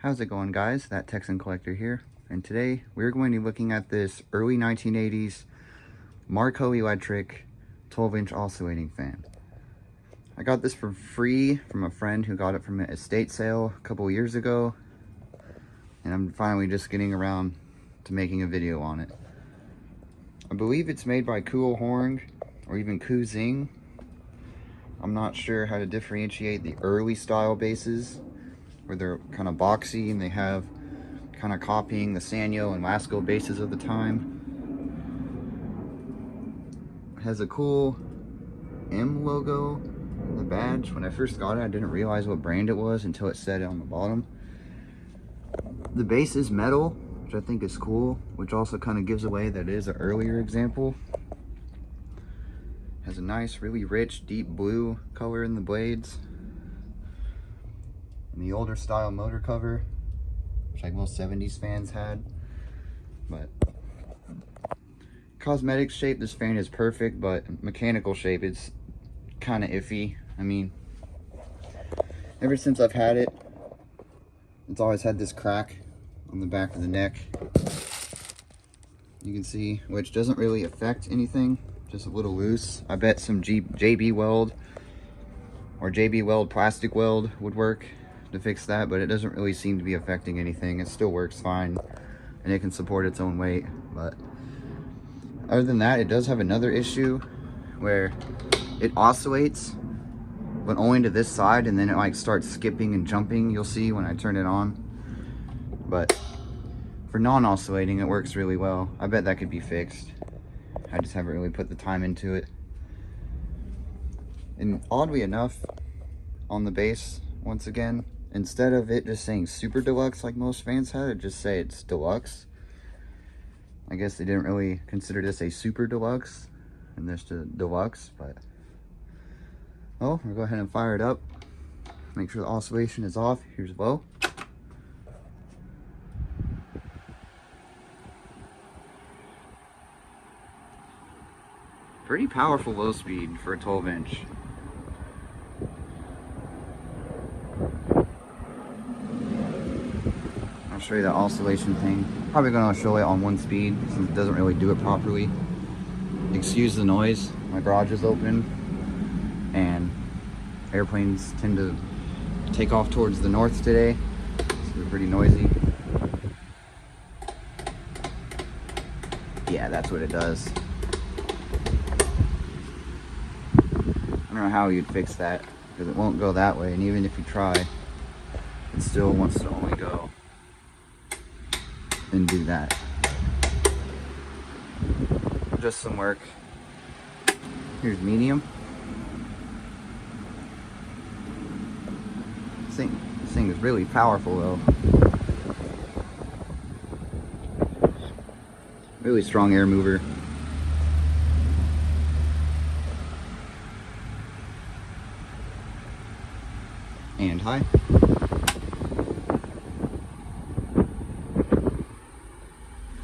How's it going, guys? That Texan Collector here, and today we're going to be looking at this early 1980s Marco Electric 12-inch oscillating fan. I got this for free from a friend who got it from an estate sale a couple years ago, and I'm finally just getting around to making a video on it. I believe it's made by Horn or even Zing. I'm not sure how to differentiate the early style bases, where they're kind of boxy and they have kind of copying the Sanyo and Lasco bases of the time. It has a cool M logo in the badge. When I first got it, I didn't realize what brand it was until it said it on the bottom. The base is metal, which I think is cool, which also kind of gives away that it is an earlier example. It has a nice, really rich, deep blue color in the blades. And the older style motor cover, which like most 70s fans had. But cosmetic shape, this fan is perfect, but mechanical shape, it's kind of iffy. I mean, ever since I've had it, it's always had this crack on the back of the neck. You can see, which doesn't really affect anything, just a little loose. I bet some JB Weld or JB Weld plastic weld would work to fix that, but it doesn't really seem to be affecting anything. It still works fine and it can support its own weight. But other than that, it does have another issue where it oscillates, but only to this side, and then it like starts skipping and jumping. You'll see when I turn it on. But for non-oscillating, it works really well. I bet that could be fixed. I just haven't really put the time into it. And oddly enough, on the base, once again, instead of it just saying Super Deluxe like most fans had, it just say it's Deluxe. I guess they didn't really consider this a Super Deluxe and this a Deluxe, but oh, we'll go ahead and fire it up. Make sure the oscillation is off. Here's low. Pretty powerful low speed for a 12-inch. I'll show you that oscillation thing. Probably gonna show it on one speed since it doesn't really do it properly. Excuse the noise. My garage is open and airplanes tend to take off towards the north today, so they're pretty noisy. Yeah, that's what it does. I don't know how you'd fix that, because it won't go that way, and even if you try, it still wants to only go and do that. Just some work. Here's medium. This thing is really powerful though. Really strong air mover. And high.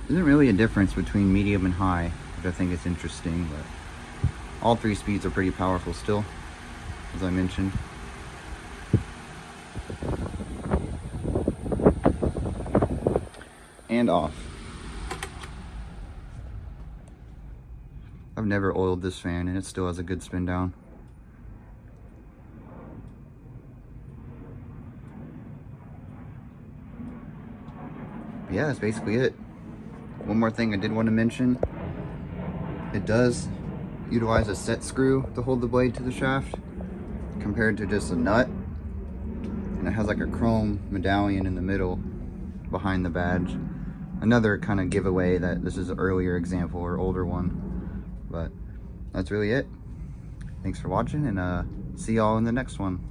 Isn't really a difference between medium and high, which I think is interesting, but all three speeds are pretty powerful still, as I mentioned. And off. I've never oiled this fan and it still has a good spin down. Yeah, that's basically it. One more thing I did want to mention. It does utilize a set screw to hold the blade to the shaft compared to just a nut. And it has like a chrome medallion in the middle behind the badge. Another kind of giveaway that this is an earlier example or older one. But that's really it. Thanks for watching, and see y'all in the next one.